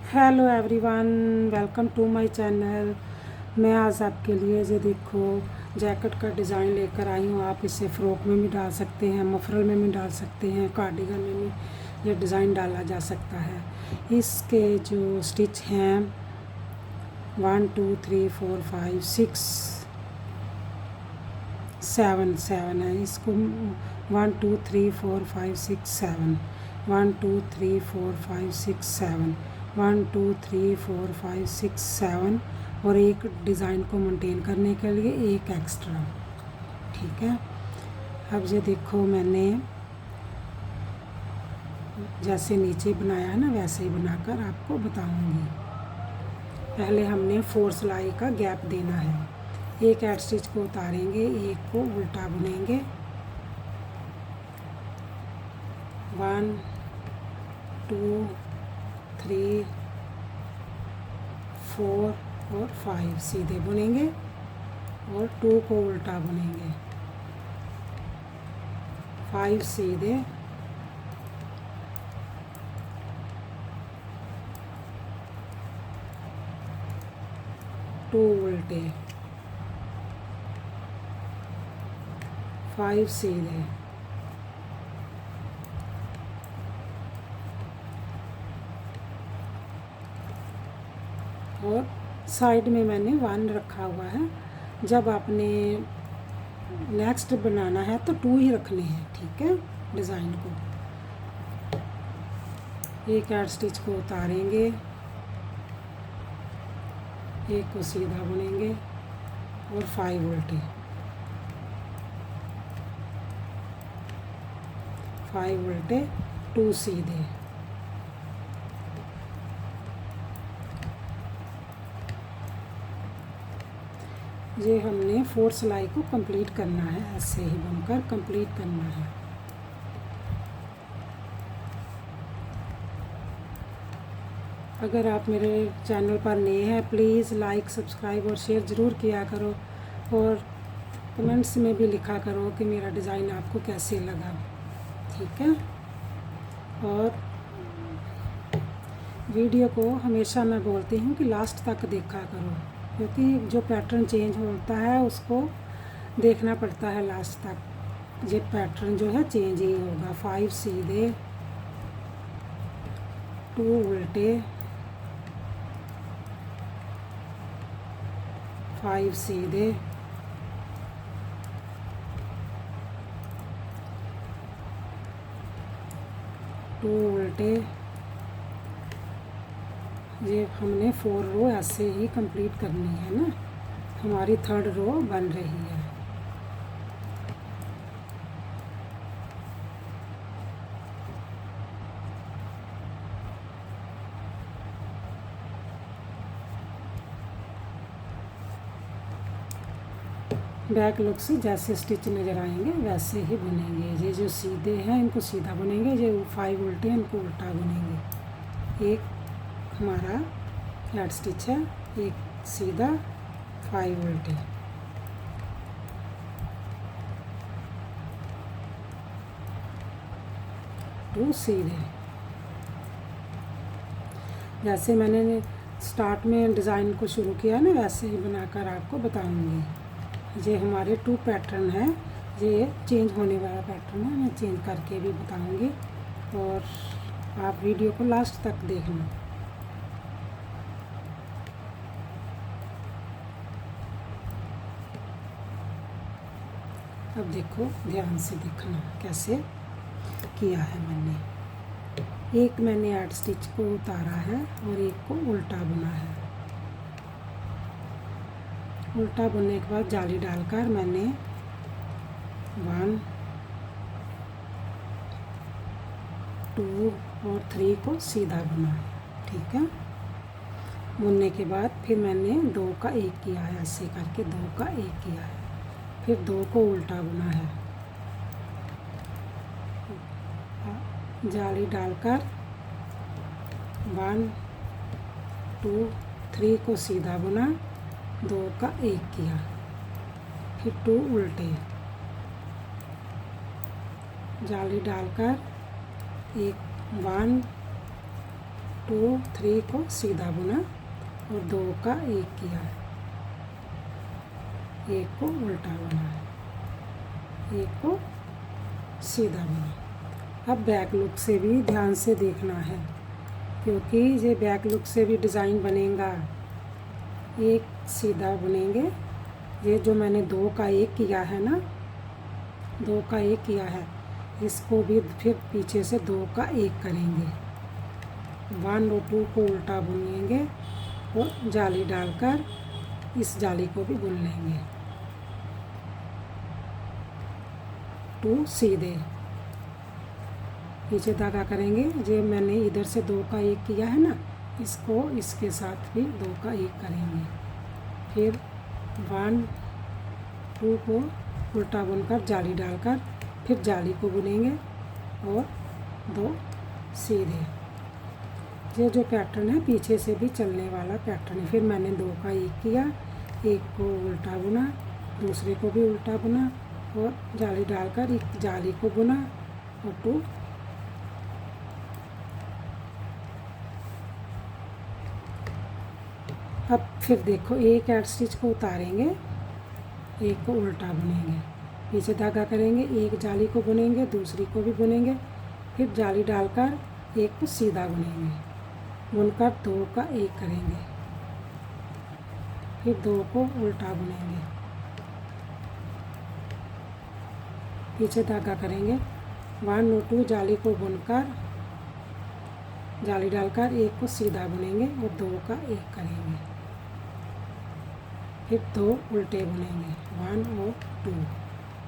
Hello everyone, welcome to my channel. मैं आज आपके लिए जो देखो जैकेट का डिज़ाइन लेकर आई हूँ। आप इसे फ़्रॉक में भी डाल सकते हैं, मफरल में भी डाल सकते हैं, कार्डिगन में भी ये डिज़ाइन डाला जा सकता है। इसके जो स्टिच हैं 1 2 3 4 5 6 7 है। इसको 1 2 3 4 5 6 7 1 2 3 4 5 6 7 1 2 3 4 5 6 7 और एक डिज़ाइन को मेंटेन करने के लिए एक एक्स्ट्रा। ठीक है। अब ये देखो मैंने जैसे नीचे बनाया है ना वैसे ही बनाकर आपको बताऊंगी। पहले हमने 4 सिलाई का गैप देना है। एक एड स्टिच को उतारेंगे, एक को उल्टा बुनेंगे। 1 2 3 4 और 5 सीधे बुनेंगे और 2 को उल्टा बुनेंगे। 5 सीधे, 2 उल्टे, 5 सीधे, और साइड में मैंने 1 रखा हुआ है। जब आपने नेक्स्ट बनाना है तो 2 ही रखने हैं। ठीक है। डिज़ाइन को एक एड स्टिच को उतारेंगे, एक को सीधा बुनेंगे और 5 उल्टे, 5 उल्टे, 2 सीधे, ये हमने 4 सिलाई को कंप्लीट करना है। ऐसे ही बुनकर कंप्लीट करना है। अगर आप मेरे चैनल पर नए हैं प्लीज़ लाइक सब्सक्राइब और शेयर ज़रूर किया करो और कमेंट्स में भी लिखा करो कि मेरा डिज़ाइन आपको कैसे लगा। ठीक है। और वीडियो को हमेशा मैं बोलती हूँ कि लास्ट तक देखा करो, क्योंकि जो पैटर्न चेंज होता है उसको देखना पड़ता है लास्ट तक। ये पैटर्न जो है चेंज ही होगा। 5 सीधे, 2 उल्टे, 5 सीधे, 2 उल्टे। ये हमने 4 रो ऐसे ही कंप्लीट करनी है ना। हमारी 3rd रो बन रही है। बैक लुक से जैसे स्टिच नज़र आएंगे वैसे ही बुनेंगे। ये जो सीधे हैं इनको सीधा बुनेंगे, जो 5 उल्टे हैं इनको उल्टा बुनेंगे। एक हमारा हेड स्टिच है, एक सीधा, 5 उल्टे, टू सीधे। जैसे मैंने स्टार्ट में डिज़ाइन को शुरू किया ना वैसे ही बनाकर आपको बताऊंगी। ये हमारे 2 पैटर्न है। ये चेंज होने वाला पैटर्न है, मैं चेंज करके भी बताऊंगी और आप वीडियो को लास्ट तक देखना। अब देखो ध्यान से देखना कैसे किया है मैंने। एक मैंने एड स्टिच को उतारा है और एक को उल्टा बुना है। उल्टा बुनने के बाद जाली डालकर मैंने 1 2 और 3 को सीधा बुना है। ठीक है। बुनने के बाद फिर मैंने 2 का 1 किया है, ऐसे करके 2 का 1 किया है। फिर 2 को उल्टा बुना है, जाली डालकर 1 2 3 को सीधा बुना, 2 का 1 किया, फिर 2 उल्टे, जाली डालकर 1 1 2 3 को सीधा बुना और 2 का 1 किया, 1 को उल्टा बुना, 1 को सीधा बुना। अब बैक लुक से भी ध्यान से देखना है, क्योंकि ये बैक लुक से भी डिज़ाइन बनेगा। 1 सीधा बुनेंगे, ये जो मैंने 2 का 1 किया है ना, 2 का 1 किया है, इसको भी फिर पीछे से 2 का 1 करेंगे, 1 और 2 को उल्टा बुनेंगे और जाली डालकर इस जाली को भी बुन लेंगे। 2 सीधे, पीछे धागा करेंगे। जो मैंने इधर से 2 का 1 किया है ना, इसको इसके साथ भी 2 का 1 करेंगे। फिर 1 2 को उल्टा बुनकर जाली डालकर फिर जाली को बुनेंगे और 2 सीधे। ये जो पैटर्न है पीछे से भी चलने वाला पैटर्न है। फिर मैंने 2 का 1 किया, 1 को उल्टा बुना, दूसरे को भी उल्टा बुना और जाली डालकर एक जाली को बुना और 2 अब फिर देखो, एक ऐड स्टिच को उतारेंगे, 1 को उल्टा बुनेंगे, पीछे धागा करेंगे, एक जाली को बुनेंगे, दूसरी को भी बुनेंगे, फिर जाली डालकर 1 को सीधा बुनेंगे, बुनकर 2 का 1 करेंगे, फिर 2 को उल्टा बुनेंगे, पीछे धागा करेंगे, 1 और 2 जाली को बुनकर जाली डालकर 1 को सीधा बुनेंगे और 2 का 1 करेंगे, फिर 2 उल्टे बुनेंगे, 1 और 2,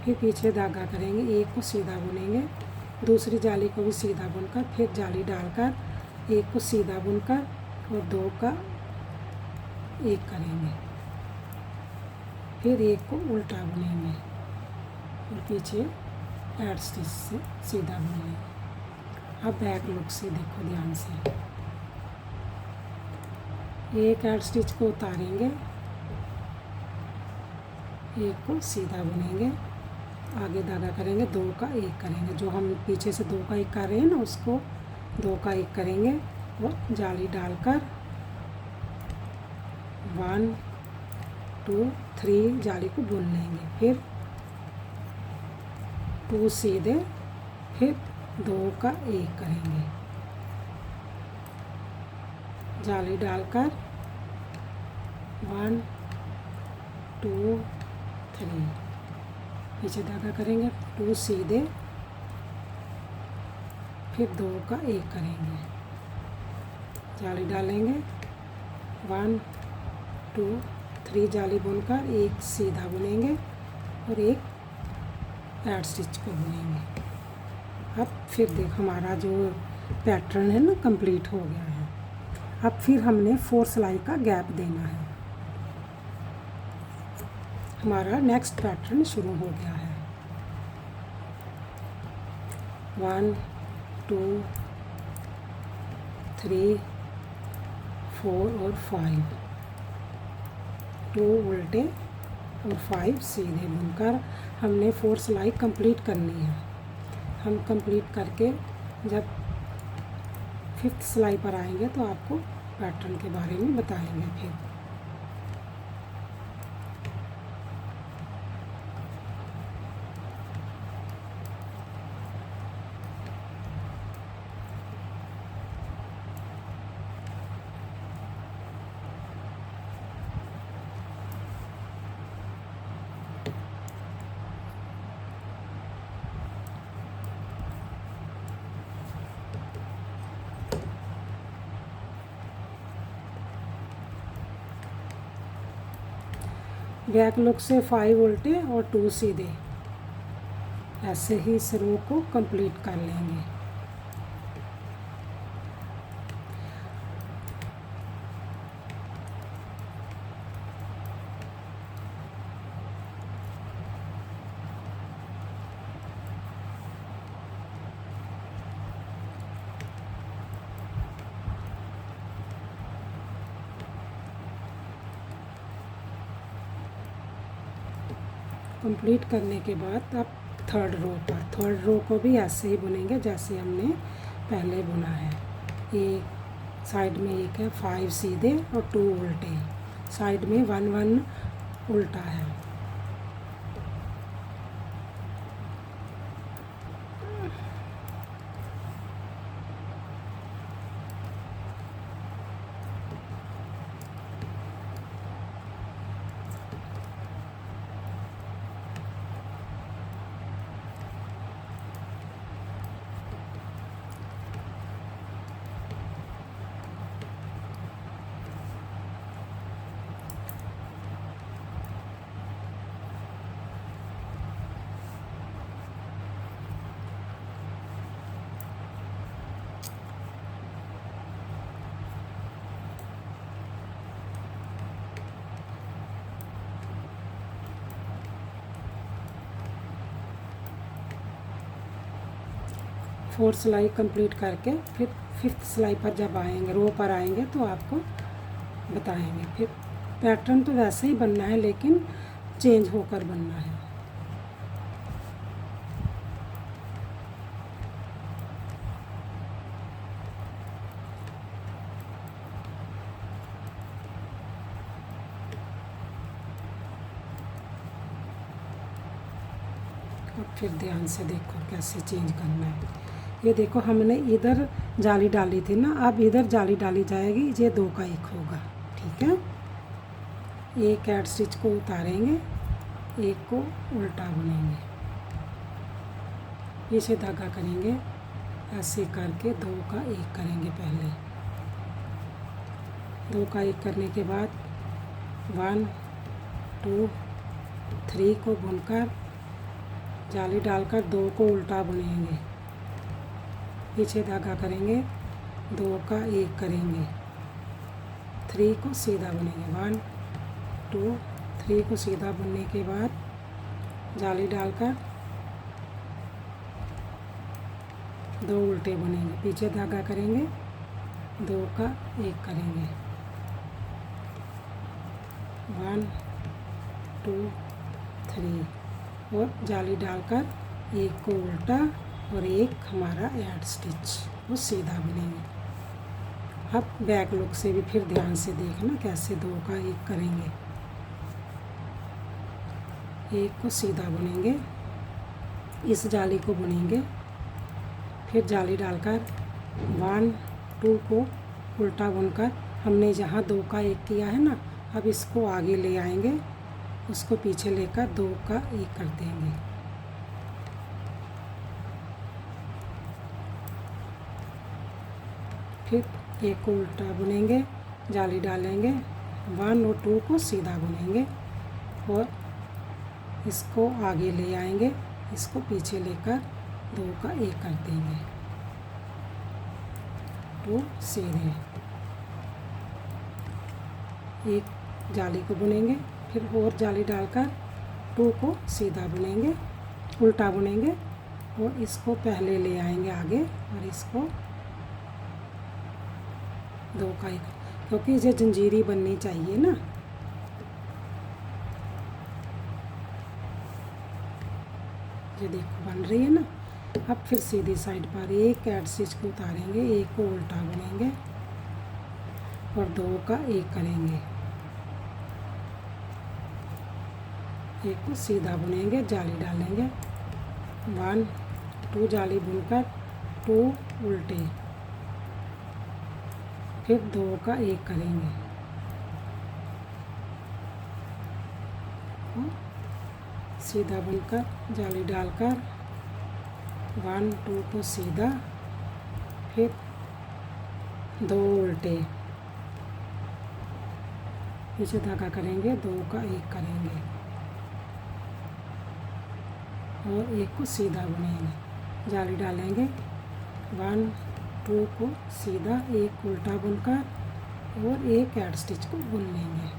फिर पीछे धागा करेंगे, 1 को सीधा बुनेंगे, दूसरी जाली को भी सीधा बुनकर फिर जाली डालकर 1 को सीधा बुनकर और 2 का 1 करेंगे, फिर 1 को उल्टा बुनेंगे और पीछे ऐड स्टिच से सीधा बुनेंगे। अब बैक लुक से देखो ध्यान से, एक ऐड स्टिच को उतारेंगे, 1 को सीधा बुनेंगे, आगे धागा करेंगे, 2 का 1 करेंगे, जो हम पीछे से 2 का 1 कर रहे हैं ना, उसको 2 का 1 करेंगे और जाली डालकर 1 2 3 जाली को बुन लेंगे, फिर 2 सीधे, फिर 2 का 1 करेंगे, जाली डालकर 1 2 3, पीछे धागा करेंगे, 2 सीधे, फिर 2 का 1 करेंगे, जाली डालेंगे, 1 2 3 जाली बुनकर 1 सीधा बुनेंगे और 1 ऐड स्टिच को बुनेंगे। अब फिर देखो हमारा जो पैटर्न है ना कंप्लीट हो गया है। अब फिर हमने 4 सिलाई का गैप देना है। हमारा नेक्स्ट पैटर्न शुरू हो गया है। 1 2 3 4 और 5, 2 उल्टे और 5 सीधे बुनकर हमने 4 सिलाई कंप्लीट करनी है। हम कंप्लीट करके जब 5th सिलाई पर आएंगे तो आपको पैटर्न के बारे में बताएंगे। फिर बैक लुक से 5 उल्टे और 2 सीधे, ऐसे ही इस रो को कंप्लीट कर लेंगे। कंप्लीट करने के बाद अब थर्ड रो को भी ऐसे ही बुनेंगे जैसे हमने पहले बुना है। 1 साइड में एक है 5 सीधे और 2 उल्टे, साइड में 1 1 उल्टा है। फोर्थ सिलाई कंप्लीट करके फिर 5th सिलाई पर जब आएंगे, रो पर आएंगे तो आपको बताएंगे। फिर पैटर्न तो वैसे ही बनना है लेकिन चेंज होकर बनना है। और फिर ध्यान से देखो कैसे चेंज करना है। ये देखो हमने इधर जाली डाली थी ना, अब इधर जाली डाली जाएगी, ये 2 का 1 होगा। ठीक है, एक ऐड स्टिच को उतारेंगे, एक को उल्टा बुनेंगे, पीछे धागा करेंगे, ऐसे करके 2 का 1 करेंगे। पहले 2 का 1 करने के बाद 1 2 3 को बुनकर जाली डालकर 2 को उल्टा बुनेंगे, पीछे धागा करेंगे, 2 का 1 करेंगे, 3 को सीधा बुनेंगे। 1 2 3 को सीधा बुनने के बाद जाली डालकर 2 उल्टे बुनेंगे, पीछे धागा करेंगे, 2 का 1 करेंगे। 1 2 3 और जाली डालकर 1 को उल्टा और 1 हमारा ऐड स्टिच, वो सीधा बुनेंगे। अब बैक लुक से भी फिर ध्यान से देखना कैसे 2 का 1 करेंगे, 1 को सीधा बुनेंगे, इस जाली को बुनेंगे, फिर जाली डालकर 1 2 को उल्टा बुनकर हमने जहाँ 2 का 1 किया है ना, अब इसको आगे ले आएंगे, उसको पीछे लेकर 2 का 1 कर देंगे। फिर 1 को उल्टा बुनेंगे, जाली डालेंगे, 1 और 2 को सीधा बुनेंगे और इसको आगे ले आएंगे, इसको पीछे लेकर 2 का 1 कर देंगे। 2 सीधे, 1 जाली को बुनेंगे, फिर और जाली डालकर 2 को सीधा बुनेंगे, उल्टा बुनेंगे और इसको पहले ले आएंगे आगे और इसको 2 का 1, क्योंकि ये जंजीरी बननी चाहिए ना। ये देखो बन रही है ना। अब फिर सीधी साइड पर एक ऐड स्टिच को उतारेंगे, 1 को उल्टा बुनेंगे और 2 का 1 करेंगे, 1 को सीधा बुनेंगे, जाली डालेंगे, 1 2 जाली बुनकर 2 उल्टे, फिर 2 का 1 करेंगे और सीधा बुनकर जाली डालकर 1 2 को सीधा, फिर 2 उल्टे, पीछे धागा करेंगे, 2 का 1 करेंगे और 1 को सीधा बुनेंगे, जाली डालेंगे, 1 2 को सीधा, 1 उल्टा बुनकर और 1 ऐड स्टिच को बुन लेंगे।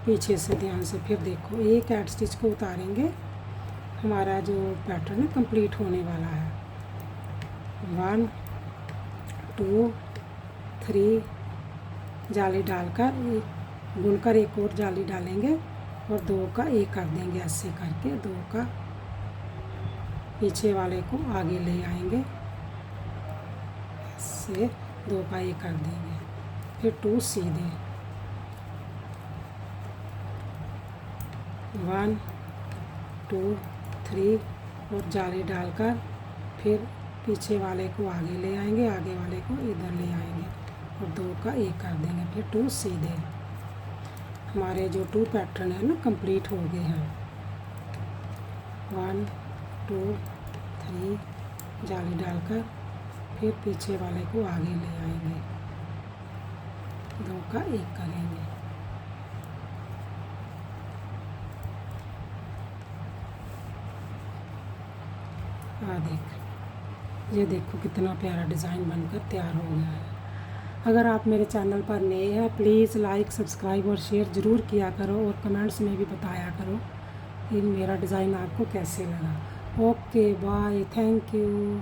पीछे से ध्यान से फिर देखो, 1 ऐड स्टिच को उतारेंगे, हमारा जो पैटर्न है कंप्लीट होने वाला है। 1 2 3 जाली डालकर बुनकर 1 और जाली डालेंगे और 2 का 1 कर देंगे, ऐसे करके 2 का पीछे वाले को आगे ले आएंगे, ऐसे 2 का एक कर देंगे, फिर 2 सीधे, 1 2 3 और जाली डालकर फिर पीछे वाले को आगे ले आएंगे, आगे वाले को इधर ले आएंगे और 2 का एक कर देंगे, फिर 2 सीधे। हमारे जो 2 पैटर्न है ना कंप्लीट हो गए हैं। 1 2 3 जाली डालकर फिर पीछे वाले को आगे ले आएंगे, 2 का एक करेंगे, ये देखो कितना प्यारा डिज़ाइन बनकर तैयार हो गया है। अगर आप मेरे चैनल पर नए हैं प्लीज़ लाइक सब्सक्राइब और शेयर ज़रूर किया करो और कमेंट्स में भी बताया करो कि मेरा डिज़ाइन आपको कैसे लगा। Okay bye, thank you.